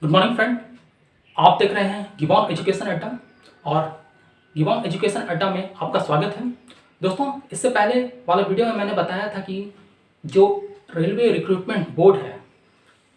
Good morning friend. आप देख रहे हैं गिबॉन एजुकेशन अड्डा और गिबॉन एजुकेशन अड्डा में आपका स्वागत है। दोस्तों, इससे पहले वाला वीडियो में मैंने बताया था कि जो रेलवे रिक्रूटमेंट बोर्ड है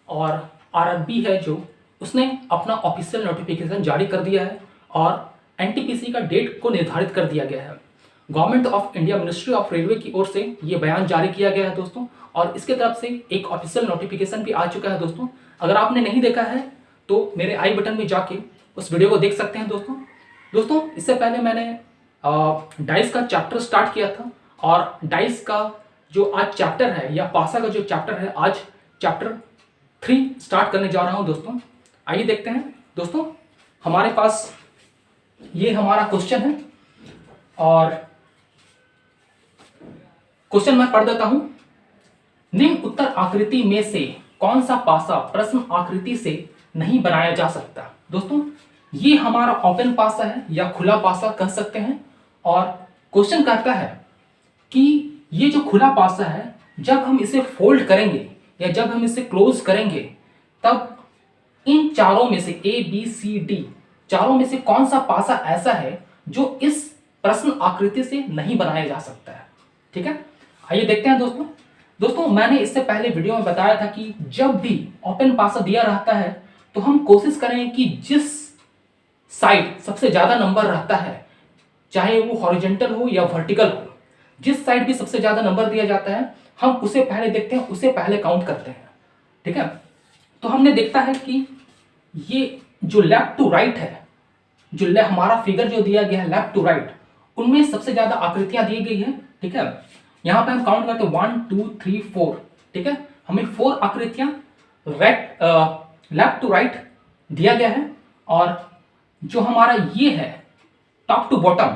और आरआरबी है जो उसने अपना ऑफिशियल नोटिफिकेशन जारी कर दिया है और एनटीपीसी का डेट को निर्धारित कर दिया गया है। Government of India ministry of railway की ओर से ये बयान जारी किया गया है दोस्तों, और इसके तरफ से एक ऑफिशियल नोटिफिकेशन भी आ चुका है दोस्तों। अगर आपने नहीं देखा है तो मेरे आई बटन में जाके उस वीडियो को देख सकते हैं दोस्तों। इससे पहले मैंने डाइस का चैप्टर स्टार्ट किया था और डाइस का जो आज चैप्टर है या पासा का जो चैप्टर है, आज चैप्टर 3 स्टार्ट करने जा रहा हूं दोस्तों। आइए देखते हैं दोस्तों। हमारे पास ये हमारा क्वेश्चन है और क्वेश्चन मैं पढ़ देता हूं। निम्न उत्तर आकृति में से कौन सा पासा प्रश्न आकृति से नहीं बनाया जा सकता? दोस्तों, ये हमारा ओपन पासा है या खुला पासा कह सकते हैं। और क्वेश्चन कहता है कि ये जो खुला पासा है, जब हम इसे फोल्ड करेंगे या जब हम इसे क्लोज करेंगे तब इन चारों में से ए बी सी डी चारों में से कौन सा पासा ऐसा है जो इस प्रश्न आकृति से नहीं बनाया जा सकता है। ठीक है, आइए देखते हैं दोस्तों, मैंने इससे पहले वीडियो में बताया था कि जब भी ओपन पासा दिया रहता है तो हम कोशिश करें कि जिस साइड सबसे ज्यादा नंबर रहता है, चाहे वो हॉरिजॉन्टल हो या वर्टिकल हो, जिस साइड भी सबसे ज्यादा नंबर दिया जाता है हम उसे पहले देखते हैं, उसे पहले काउंट करते हैं। ठीक है, तो हमने देखता है कि ये जो लेफ्ट टू राइट है, जो हमारा फिगर जो दिया गया है लेफ्ट टू राइट, उनमें सबसे ज्यादा आकृतियां दी गई है। ठीक है, यहां पे हम काउंट करते हैं 1 2 3 4। ठीक है, हमें 4 आकृतियां लेफ्ट टू राइट दिया गया है और जो हमारा ये है टॉप टू बॉटम,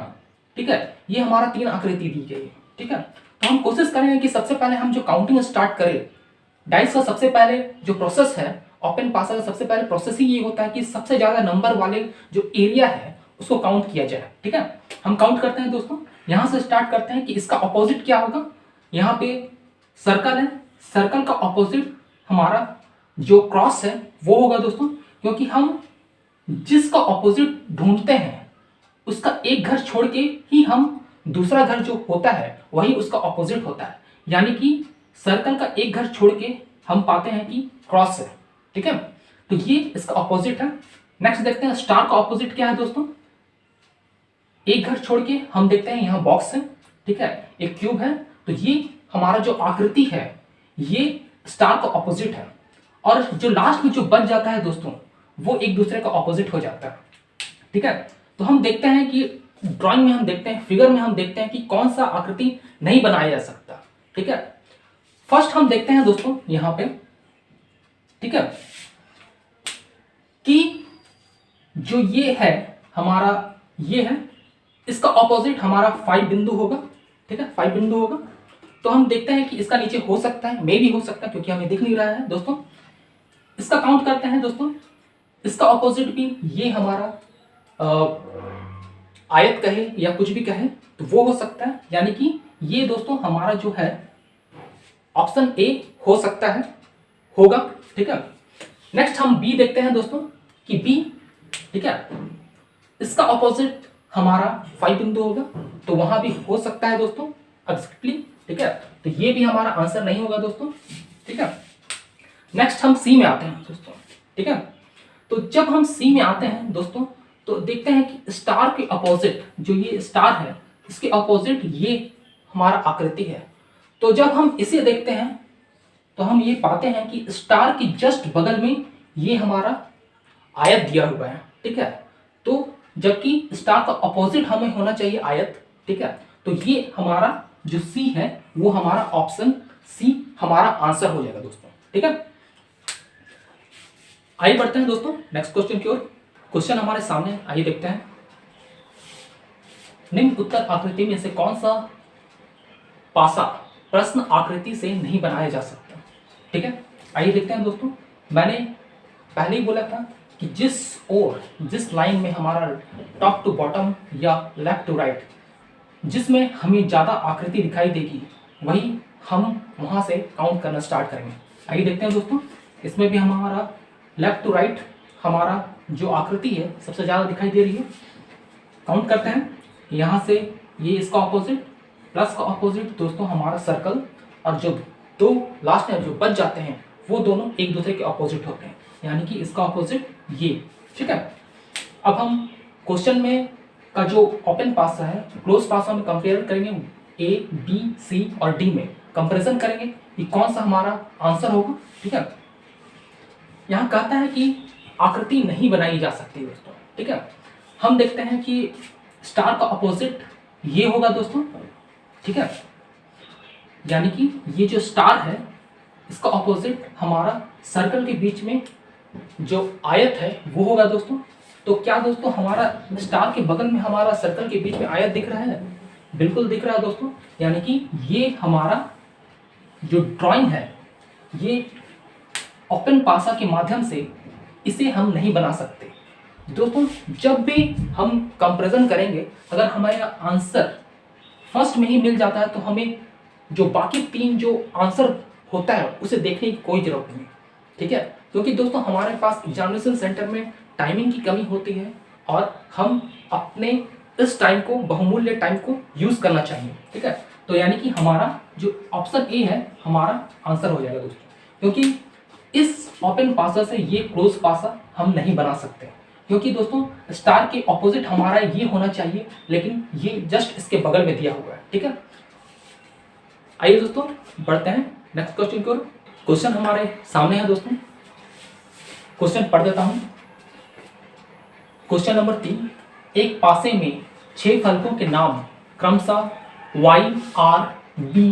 ठीक है, ये हमारा 3 आकृति दी गई है। ठीक है, तो हम कोशिश करेंगे कि सबसे पहले हम जो काउंटिंग स्टार्ट करें। डाइस का सबसे पहले जो प्रोसेस है, ओपन पासा का सबसे पहले प्रोसेस ही ये होता है कि सबसे ज्यादा नंबर वाले जो एरिया है उसको काउंट किया जाए। ठीक है, हम काउंट करते हैं दोस्तों। यहां से स्टार्ट करते हैं कि इसका ऑपोजिट क्या होगा। यहाँ पे सर्कल है, सर्कल का ऑपोजिट हमारा जो क्रॉस है वो होगा दोस्तों, क्योंकि हम जिसका ऑपोजिट ढूंढते हैं उसका एक घर छोड़ के ही हम दूसरा घर जो होता है वही उसका ऑपोजिट होता है। यानी कि सर्कल का एक घर छोड़ के हम पाते हैं कि क्रॉस है। ठीक है, तो ये इसका ऑपोजिट है। नेक्स्ट देखते हैं स्टार का ऑपोजिट क्या है दोस्तों। एक घर छोड़ के हम देखते हैं यहाँ बॉक्स है। ठीक है, एक क्यूब है, तो ये हमारा जो आकृति है ये स्टार का ऑपोजिट है। और जो लास्ट में जो बच जाता है दोस्तों वो एक दूसरे का ऑपोजिट हो जाता है। ठीक है, तो हम देखते हैं कि ड्राइंग में हम देखते हैं, फिगर में हम देखते हैं कि कौन सा आकृति नहीं बनाया जा सकता। ठीक है, फर्स्ट हम देखते हैं दोस्तों यहां पे, ठीक है, कि जो ये है हमारा, ये है, इसका ऑपोजिट हमारा 5 बिंदु होगा। ठीक है, 5 बिंदु होगा। तो हम देखते हैं कि इसका नीचे हो सकता है, मे भी हो सकता है क्योंकि हमें दिख नहीं रहा है दोस्तों। इसका काउंट करते हैं दोस्तों। इसका ऑपोजिट भी ये हमारा आयत कहे या कुछ भी कहे तो वो हो सकता है। यानी कि ये दोस्तों हमारा जो है ऑप्शन ए हो सकता है, होगा। ठीक है, नेक्स्ट हम बी देखते हैं दोस्तों कि बी, ठीक है, इसका ऑपोजिट हमारा 5 बिंदु होगा, तो वहां भी हो सकता है दोस्तों एग्जैक्टली। ठीक है, तो ये भी हमारा आंसर नहीं होगा दोस्तों। ठीक है, नेक्स्ट हम सी में आते हैं दोस्तों। ठीक है, तो जब हम सी में आते हैं दोस्तों तो देखते हैं कि स्टार के अपोजिट, जो ये स्टार है इसके अपोजिट ये हमारा आकृति है। तो जब हम इसे देखते हैं तो हम ये पाते हैं कि स्टार की जस्ट बगल में ये हमारा आयत दिया हुआ है। ठीक है, तो जबकि स्टार का अपोजिट हमें होना चाहिए आयत। ठीक है, तो ये हमारा जो सी है वो हमारा ऑप्शन सी हमारा आंसर हो जाएगा दोस्तों। ठीक है, आइए बढ़ते हैं दोस्तों नेक्स्ट क्वेश्चन की ओर। क्वेश्चन हमारे सामने, आइए देखते हैं। निम्न उत्तर आकृति में से कौन सा पासा प्रश्न आकृति से नहीं बनाया जा सकता? ठीक है, आइए देखते हैं दोस्तों। मैंने पहले ही बोला था कि जिस लाइन में हमारा टॉप टू बॉटम या लेफ्ट टू राइट जिसमें हमें ज़्यादा आकृति दिखाई देगी वही हम वहाँ से काउंट करना स्टार्ट करेंगे। आइए देखते हैं दोस्तों, इसमें भी हमारा लेफ्ट टू राइट हमारा जो आकृति है सबसे ज़्यादा दिखाई दे रही है। काउंट करते हैं, यहाँ से ये इसका ऑपोजिट प्लस का ऑपोजिट दोस्तों हमारा सर्कल, और जो दो लास्ट में जो बच जाते हैं वो दोनों एक दूसरे के ऑपोजिट होते हैं, यानी कि इसका ऑपोजिट ये। ठीक है, अब हम क्वेश्चन में का जो ओपन पासा है क्लोज पासा में कंपेयर करेंगे, ए बी सी और डी में कंपैरिजन करेंगे कि कौन सा हमारा आंसर होगा। ठीक है, यहाँ कहता है कि आकृति नहीं बनाई जा सकती दोस्तों। ठीक है, हम देखते हैं कि स्टार का अपोजिट ये होगा दोस्तों। ठीक है, यानी कि ये जो स्टार है इसका अपोजिट हमारा सर्कल के बीच में जो आयत है वो होगा दोस्तों। तो क्या दोस्तों हमारा स्टार के बगल में हमारा सर्कल के बीच में आयत दिख रहा है? बिल्कुल दिख रहा है दोस्तों, यानी कि ये हमारा जो ड्राइंग है ये ओपन पासा के माध्यम से इसे हम नहीं बना सकते दोस्तों। जब भी हम कंपैरिजन करेंगे, अगर हमारा आंसर फर्स्ट में ही मिल जाता है तो हमें जो बाकी तीन जो आंसर होता है उसे देखने की कोई जरूरत नहीं। ठीक है, क्योंकि दोस्तों हमारे पास एग्जामिनेशन सेंटर में टाइमिंग की कमी होती है और हम अपने इस टाइम को, बहुमूल्य टाइम को यूज करना चाहिए। ठीक है, तो यानी कि हमारा जो ऑप्शन ए है हमारा आंसर हो जाएगा दोस्तों, क्योंकि इस ओपन पासा से ये क्लोज पासा हम नहीं बना सकते, क्योंकि दोस्तों स्टार के ऑपोजिट हमारा ये होना चाहिए, लेकिन ये जस्ट इसके बगल में दिया हुआ है। ठीक है, आइए दोस्तों बढ़ते हैं नेक्स्ट क्वेश्चन की ओर। क्वेश्चन हमारे सामने है दोस्तों, क्वेश्चन पढ़ देता हूं। क्वेश्चन नंबर 3, एक पासे में 6 फलकों के नाम क्रमशः Y, R, B,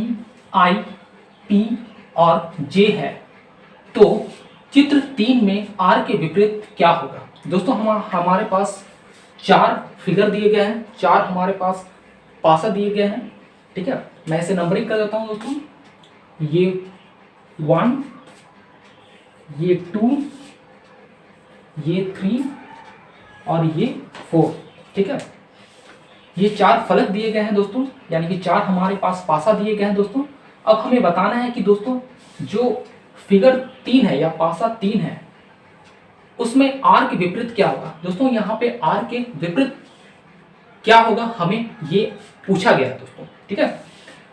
I, P और J है, तो चित्र 3 में R के विपरीत क्या होगा? दोस्तों हमारे पास 4 फिगर दिए गए हैं, 4 हमारे पास पासा दिए गए हैं। ठीक है, मैं इसे नंबरिंग कर देता हूं दोस्तों। ये 1, ये 2, ये 3 और ये 4। ठीक है, ये 4 फलक दिए गए हैं दोस्तों, यानी कि 4 हमारे पास पासा दिए गए हैं दोस्तों। अब हमें बताना है कि दोस्तों जो फिगर 3 है या पासा 3 है उसमें आर के विपरीत क्या होगा। दोस्तों यहाँ पे आर के विपरीत क्या होगा हमें ये पूछा गया है दोस्तों। ठीक है,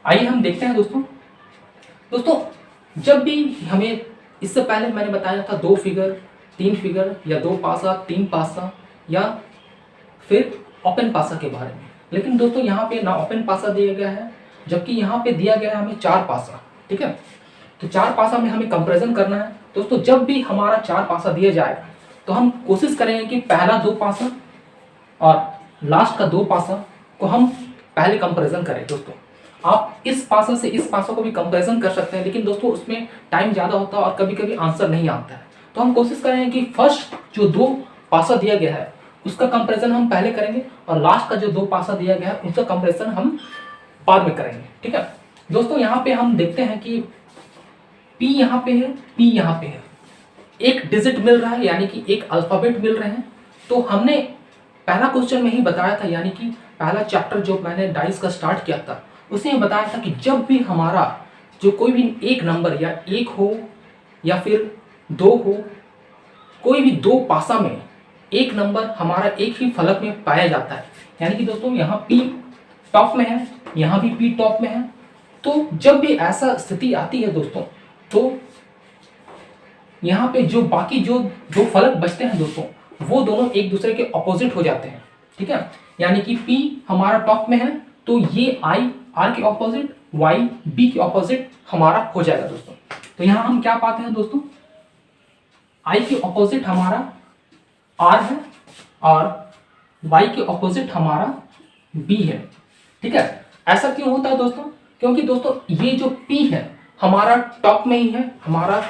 आइए हम देखते हैं दोस्तों जब भी हमें, इससे पहले मैंने बताया था 2 फिगर 3 फिगर या 2 पासा 3 पासा या फिर ओपन पासा के बारे में, लेकिन दोस्तों यहाँ पे ना ओपन पासा दिया गया है, जबकि यहाँ पे दिया गया है हमें 4 पासा। ठीक है, तो 4 पासा में हमें कंपैरिजन करना है दोस्तों। जब भी हमारा 4 पासा दिया जाएगा तो हम कोशिश करेंगे कि पहला 2 पासा और लास्ट का 2 पासा को हम पहले कंपैरिजन करें दोस्तों। आप इस पासा से इस पासा को भी कंपैरिजन कर सकते हैं, लेकिन दोस्तों उसमें टाइम ज़्यादा होता है और कभी कभी आंसर नहीं आता है। तो हम कोशिश करेंगे कि फर्स्ट जो 2 पासा दिया गया है उसका कंपैरिजन हम पहले करेंगे और लास्ट का जो 2 पासा दिया गया है उसका कंपैरिजन हम बाद में करेंगे। ठीक है दोस्तों, यहाँ पे हम देखते हैं कि P यहाँ पे है, P यहाँ पे है, एक डिजिट मिल रहा है, यानी कि एक अल्फाबेट मिल रहे हैं। तो हमने पहला क्वेश्चन में ही बताया था, यानी कि पहला चैप्टर जो मैंने डाइस का स्टार्ट किया था उसमें बताया था कि जब भी हमारा जो कोई भी एक नंबर या 1 हो या फिर 2 हो, कोई भी 2 पासा में एक नंबर हमारा एक ही फलक में पाया जाता है, यानी कि दोस्तों यहाँ P टॉप में है, यहाँ भी P टॉप में है। तो जब भी ऐसा स्थिति आती है दोस्तों, तो यहाँ पे जो बाकी जो 2 फलक बचते हैं दोस्तों वो दोनों एक दूसरे के ऑपोजिट हो जाते हैं। ठीक है, यानी कि P हमारा टॉप में है तो ये I R के ऑपोजिट, Y B के ऑपोजिट हमारा हो जाएगा दोस्तों। तो यहाँ हम क्या पाते हैं दोस्तों, I के ऑपोजिट हमारा R है और Y के ऑपोजिट हमारा B है। ठीक है, ऐसा क्यों होता है दोस्तों, क्योंकि दोस्तों ये जो P है हमारा टॉप में ही है, हमारा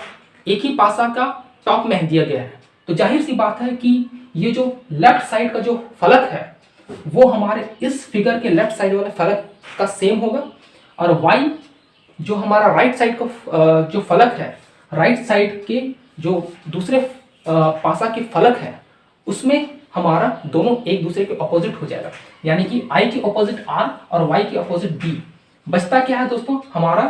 एक ही पासा का टॉप में दिया गया है। तो जाहिर सी बात है कि ये जो लेफ्ट साइड का जो फलक है वो हमारे इस फिगर के लेफ्ट साइड वाले फलक का सेम होगा, और Y जो हमारा राइट साइड का जो फलक है, राइट साइड के जो दूसरे पासा के फलक है उसमें हमारा दोनों एक दूसरे के ऑपोजिट हो जाएगा, यानी कि I के ऑपोजिट R और Y के ऑपोजिट B। बचता क्या है दोस्तों, हमारा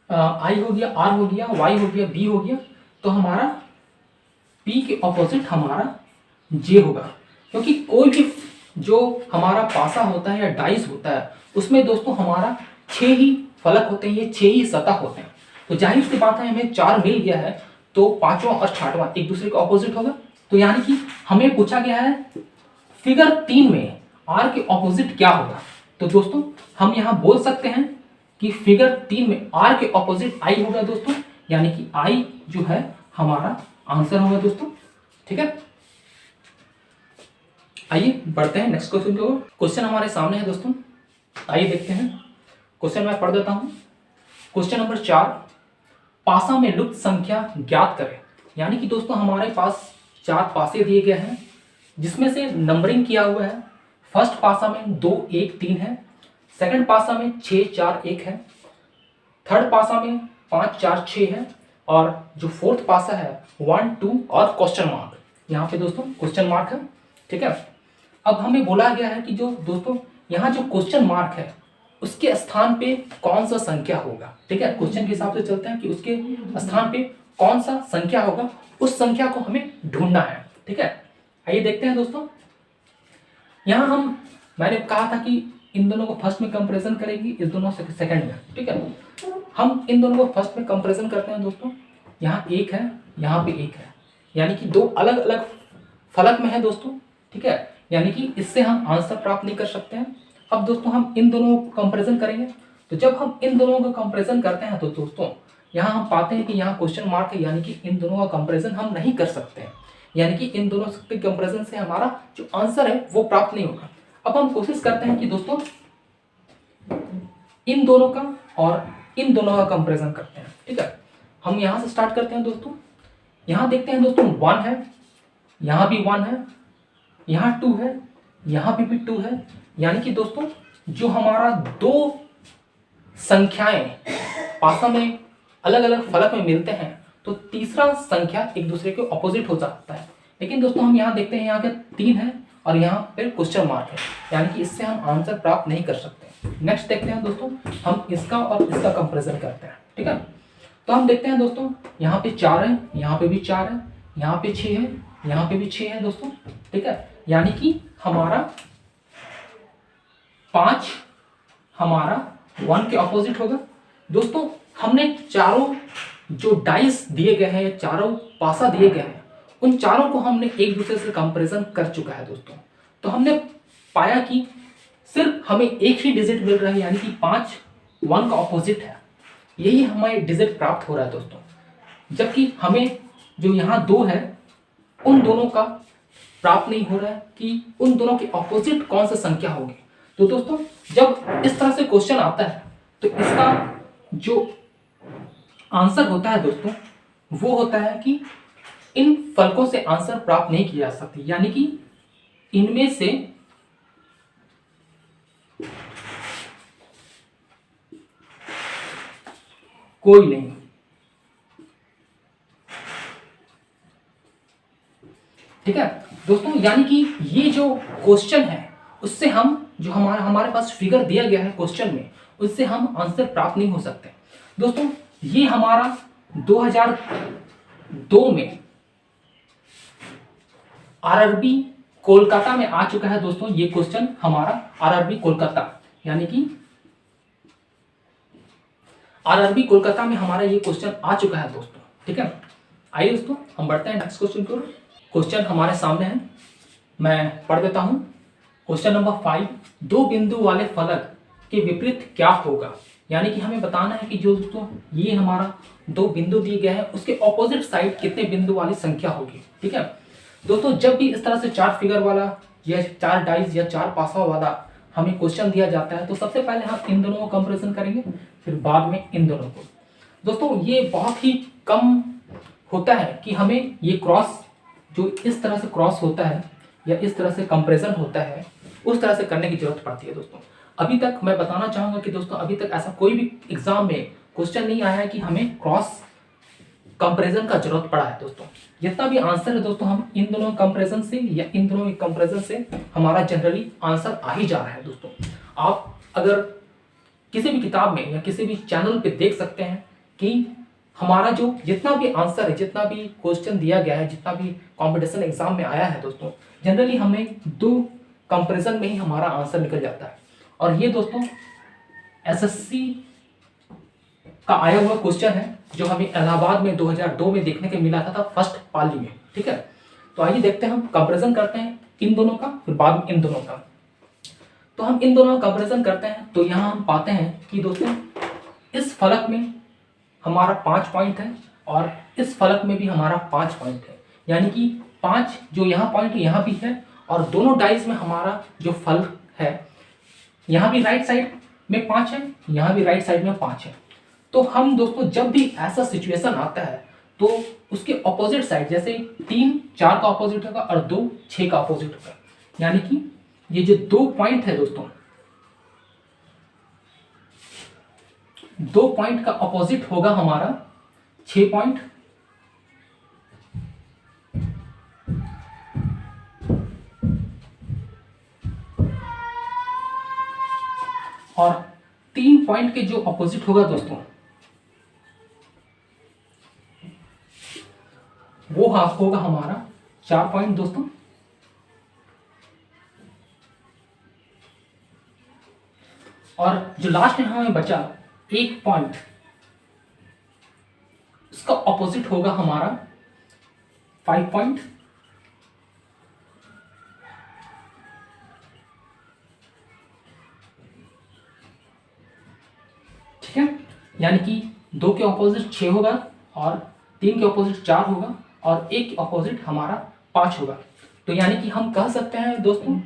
आई हो गया, आर हो गया, वाई हो गया, बी हो गया, तो हमारा पी के ऑपोजिट हमारा जे होगा। क्योंकि कोई भी जो हमारा पासा होता है या डाइस होता है उसमें दोस्तों हमारा 6 ही फलक होते हैं, ये 6 ही सतह होते हैं। तो जाहिर सी बात है हमें 4 मिल गया है तो पांचवा और छठवां एक दूसरे के ऑपोजिट होगा। तो यानी कि हमें पूछा गया है फिगर 3 में आर के ऑपोजिट क्या होगा। तो दोस्तों हम यहां बोल सकते हैं कि फिगर 3 में आर के ऑपोजिट आई होगा दोस्तों, यानी कि आई जो है हमारा आंसर होगा दोस्तों। ठीक है, आइए बढ़ते हैं नेक्स्ट क्वेश्चन की ओर। क्वेश्चन हमारे सामने है दोस्तों, आइए देखते हैं। क्वेश्चन मैं पढ़ देता हूं। क्वेश्चन नंबर 4, पासा में लुप्त संख्या ज्ञात करें। यानी कि दोस्तों हमारे पास 4 पासे दिए गए हैं जिसमें से नंबरिंग किया हुआ है। फर्स्ट पासा में 2 1 3 है, सेकंड पासा में 6 4 1 है, थर्ड पासा में 5 4 6 है, और जो फोर्थ पासा है 1 2 और क्वेश्चन मार्क, यहाँ पे दोस्तों क्वेश्चन मार्क है। ठीक है, अब हमें बोला गया है कि जो दोस्तों यहाँ जो क्वेश्चन मार्क है उसके स्थान पे कौन सा संख्या होगा। ठीक है, क्वेश्चन के हिसाब से चलते हैं कि उसके स्थान पे कौन सा संख्या होगा, उस संख्या को हमें ढूंढना है। ठीक है, आइए देखते हैं दोस्तों। यहाँ मैंने कहा था कि इन दोनों को फर्स्ट में कंपैरिजन करेगी, इस दोनों से सेकंड में। ठीक है, हम इन दोनों को फर्स्ट में कंपैरिजन करते हैं दोस्तों। यहाँ 1 है, यहाँ पे 1 है, यानी कि 2 अलग अलग फलक में है दोस्तों। ठीक है, यानी कि इससे हम आंसर प्राप्त नहीं कर सकते हैं। अब दोस्तों हम इन दोनों को कंपैरिजन करेंगे। तो जब हम इन दोनों का कंपैरिजन करते हैं तो दोस्तों यहाँ हम पाते हैं कि यहाँ क्वेश्चन मार्क है, यानी कि इन दोनों का कंपैरिजन हम नहीं कर सकते हैं, यानी कि इन दोनों के कंपैरिजन से हमारा जो आंसर है वो प्राप्त नहीं होगा। अब हम कोशिश करते हैं कि दोस्तों इन दोनों का और इन दोनों का कंपैरिजन करते हैं। ठीक है, हम यहाँ से स्टार्ट करते हैं दोस्तों। यहाँ देखते हैं दोस्तों 1 है, यहाँ भी 1 है, यहाँ 2 है, यहाँ भी 2 है, यानी कि दोस्तों जो हमारा 2 संख्याएं पासा में अलग अलग फलक में मिलते हैं तो तीसरा संख्या एक दूसरे के ऑपोजिट हो जाता है। लेकिन दोस्तों हम यहाँ देखते हैं यहाँ के 3 है और यहाँ पे क्वेश्चन मार्क है, यानी कि इससे हम आंसर प्राप्त नहीं कर सकते। नेक्स्ट देखते हैं दोस्तों, हम इसका और इसका कंपैरिजन करते हैं। ठीक है, तो हम देखते हैं दोस्तों यहाँ पे 4 है, यहाँ पे भी 4 है, यहाँ पे 6 है, यहाँ पे भी 6 है दोस्तों। ठीक है, यानी कि हमारा 5 हमारा 1 के ऑपोजिट होगा। दोस्तों हमने चारों जो डाइस दिए गए हैं, चारों पासा दिए गए हैं, उन चारों को हमने एक दूसरे से कंपैरिजन कर चुका है दोस्तों। तो हमने पाया कि सिर्फ हमें एक ही डिजिट मिल रहा है, यानी कि 5 1 का ऑपोजिट है, यही हमें डिजिट प्राप्त हो रहा है दोस्तों। जबकि हमें जो यहाँ 2 है उन दोनों का प्राप्त नहीं हो रहा है कि उन दोनों के ऑपोजिट कौन सा संख्या होगी। तो दोस्तों जब इस तरह से क्वेश्चन आता है तो इसका जो आंसर होता है दोस्तों वो होता है कि इन फलकों से आंसर प्राप्त नहीं किया जा सकती, यानी कि इनमें से कोई नहीं। ठीक है दोस्तों, यानी कि ये जो क्वेश्चन है उससे हम जो हमारे पास फिगर दिया गया है क्वेश्चन में, उससे हम आंसर प्राप्त नहीं हो सकते। दोस्तों ये हमारा 2002 में आरआरबी कोलकाता में आ चुका है दोस्तों। ये क्वेश्चन हमारा आरआरबी कोलकाता, यानी कि आरआरबी कोलकाता में हमारा ये क्वेश्चन आ चुका है दोस्तों। ठीक है, आइए दोस्तों हम बढ़ते हैं नेक्स्ट क्वेश्चन को। क्वेश्चन हमारे सामने है, मैं पढ़ देता हूं। क्वेश्चन नंबर 5, 2 बिंदु वाले फलक के विपरीत क्या होगा। यानी कि हमें बताना है कि जो दोस्तों ये हमारा 2 बिंदु दिए गए हैं उसके ऑपोजिट साइड कितने बिंदु वाली संख्या होगी। ठीक है दोस्तों, जब भी इस तरह से 4 फिगर वाला या 4 डाइस या 4 पासा वाला हमें क्वेश्चन दिया जाता है तो सबसे पहले हम इन दोनों को कंपैरिजन करेंगे, फिर बाद में इन दोनों को। दोस्तों ये बहुत ही कम होता है कि हमें ये क्रॉस जो इस तरह से क्रॉस होता है या इस तरह से कंपैरिजन होता है उस तरह से करने की जरूरत पड़ती है दोस्तों। अभी तक मैं बताना चाहूंगा कि दोस्तों अभी तक ऐसा कोई भी एग्जाम में क्वेश्चन नहीं आया है कि हमें क्रॉस कंपैरिजन का जरूरत पड़ा है दोस्तों। जितना भी आंसर है दोस्तों हम इन दोनों कंपैरिजन से या इन दोनों के कंपैरिजन से हमारा जनरली आंसर आ ही जा रहा है दोस्तों। आप अगर किसी भी किताब में या किसी भी चैनल पे देख सकते हैं कि हमारा जो जितना भी आंसर है, जितना भी क्वेश्चन दिया गया है, जितना भी कंपटीशन एग्जाम में आया है दोस्तों, जनरली हमें 2 कंपैरिजन में ही हमारा आंसर निकल जाता है। और ये दोस्तों एसएससी का आया हुआ क्वेश्चन है जो हमें इलाहाबाद में 2002 में देखने को मिला था फर्स्ट पाली में। ठीक है, तो आइए देखते हैं, हम कंपैरिजन करते हैं इन दोनों का, फिर बाद में इन दोनों का। तो हम इन दोनों का कंपैरिजन करते हैं तो यहाँ हम पाते हैं कि दोस्तों इस फलक में हमारा 5 पॉइंट है और इस फलक में भी हमारा 5 पॉइंट है, यानी कि 5 जो यहाँ पॉइंट यहाँ भी है, और दोनों डाइज में हमारा जो फलक है यहाँ भी राइट साइड में 5 है, यहाँ भी राइट साइड में 5 है। तो हम दोस्तों जब भी ऐसा सिचुएशन आता है तो उसके ऑपोजिट साइड, जैसे 3 4 का ऑपोजिट होगा और 2 6 का ऑपोजिट होगा, यानी कि ये जो 2 पॉइंट है दोस्तों, 2 पॉइंट का ऑपोजिट होगा हमारा 6 पॉइंट, और 3 पॉइंट के जो ऑपोजिट होगा दोस्तों वो होगा हमारा 4 पॉइंट दोस्तों। और जो लास्ट में हमें बचा 1 पॉइंट, उसका ऑपोजिट होगा हमारा 5 पॉइंट। ठीक है, यानी कि 2 के ऑपोजिट 6 होगा और 3 के ऑपोजिट 4 होगा और 1 के ऑपोजिट हमारा 5 होगा। तो यानी कि हम कह सकते हैं दोस्तों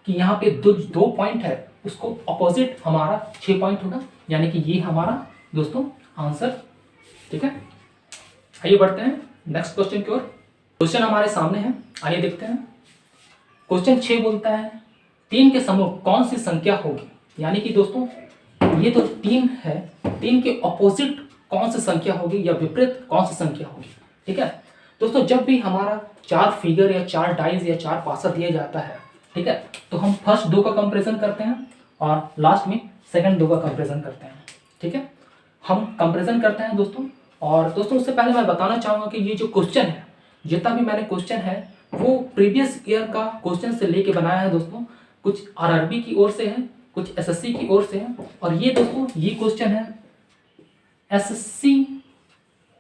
कि यहाँ पे 2 पॉइंट है, उसको ऑपोजिट हमारा 6 पॉइंट होगा, यानी कि ये हमारा दोस्तों आंसर। ठीक है, आइए बढ़ते हैं नेक्स्ट क्वेश्चन की ओर। क्वेश्चन हमारे सामने है, आइए देखते हैं। क्वेश्चन 6 बोलता है 3 के समूह कौन सी संख्या होगी, यानी कि दोस्तों ये तो 3 है, 3 के ऑपोजिट कौन सी संख्या होगी या विपरीत कौन सी संख्या होगी। ठीक है दोस्तों, जब भी हमारा 4 फिगर या 4 डाइज या 4 पासा दिया जाता है, ठीक है, तो हम फर्स्ट 2 का कंपैरिजन करते हैं और लास्ट में सेकंड 2 का कंपैरिजन करते हैं। ठीक है, हम कंपैरिजन करते हैं दोस्तों। और दोस्तों उससे पहले मैं बताना चाहूँगा कि ये जो क्वेश्चन है, जितना भी मैंने क्वेश्चन है वो प्रीवियस ईयर का क्वेश्चन से लेके बनाया है दोस्तों। कुछ आरआरबी की ओर से है, कुछ एसएससी की ओर से है, और ये दोस्तों ये क्वेश्चन है एसएससी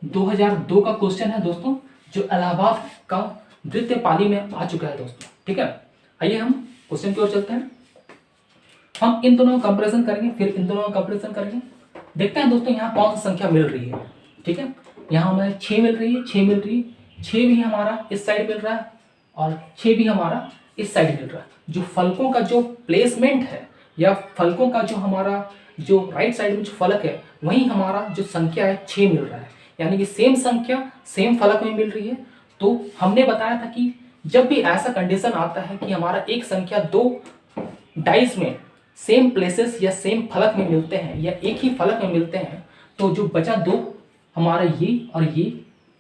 2002 का क्वेश्चन है दोस्तों, जो इलाहाबाद का द्वितीय पाली में आ चुका है दोस्तों। ठीक है, आइए हम क्वेश्चन की ओर चलते हैं। हम इन दोनों का कंपैरिजन करेंगे, फिर इन दोनों का कंपैरिजन करेंगे। देखते हैं दोस्तों यहाँ कौन सी संख्या मिल रही है। ठीक है, यहाँ हमें 6 मिल रही है, 6 मिल रही है, 6 भी हमारा इस साइड मिल रहा है और 6 भी हमारा इस साइड मिल रहा है। जो फलकों का जो प्लेसमेंट है या फलकों का जो हमारा जो राइट साइड में जो फलक है, वहीं हमारा जो संख्या है 6 मिल रहा है, यानी कि सेम संख्या सेम फलक में मिल रही है। तो हमने बताया था कि जब भी ऐसा कंडीशन आता है कि हमारा एक संख्या 2 डाइस में सेम प्लेसेस या सेम फलक में मिलते हैं या एक ही फलक में मिलते हैं, तो जो बचा 2 हमारा ये और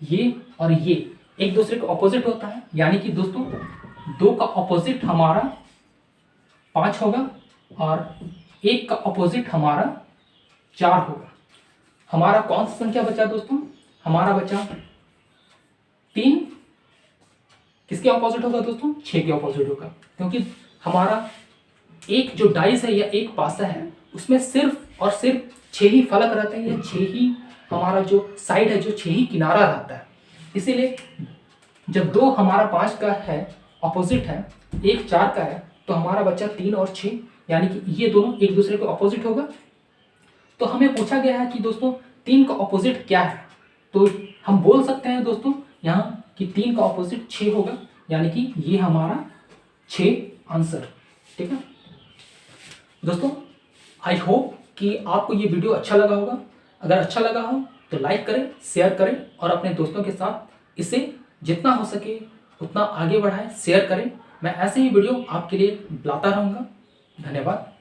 ये और ये एक दूसरे के ऑपोजिट होता है, यानी कि दोस्तों 2 का ऑपोजिट हमारा 5 होगा और 1 का ऑपोजिट हमारा 4 होगा। हमारा कौन सी संख्या बचा दोस्तों, हमारा बचा 3 किसके ऑपोजिट होगा दोस्तों, 6 के ऑपोजिट होगा, क्योंकि हमारा एक जो डाइस है या एक पासा है उसमें सिर्फ और सिर्फ 6 ही फलक रहते हैं या 6 ही हमारा जो साइड है, जो 6 ही किनारा रहता है। इसीलिए जब 2 हमारा 5 का है ऑपोजिट है, 1 4 का है, तो हमारा बच्चा 3 और 6, यानी कि ये दोनों एक दूसरे के ऑपोजिट होगा। तो हमें पूछा गया है कि दोस्तों 3 का ऑपोजिट क्या है, तो हम बोल सकते हैं दोस्तों यहाँ कि 3 का ऑपोजिट 6 होगा, यानी कि ये हमारा 6 आंसर। ठीक है दोस्तों, आई होप कि आपको ये वीडियो अच्छा लगा होगा। अगर अच्छा लगा हो तो लाइक करें, शेयर करें और अपने दोस्तों के साथ इसे जितना हो सके उतना आगे बढ़ाएं, शेयर करें। मैं ऐसे ही वीडियो आपके लिए लाता रहूँगा। धन्यवाद।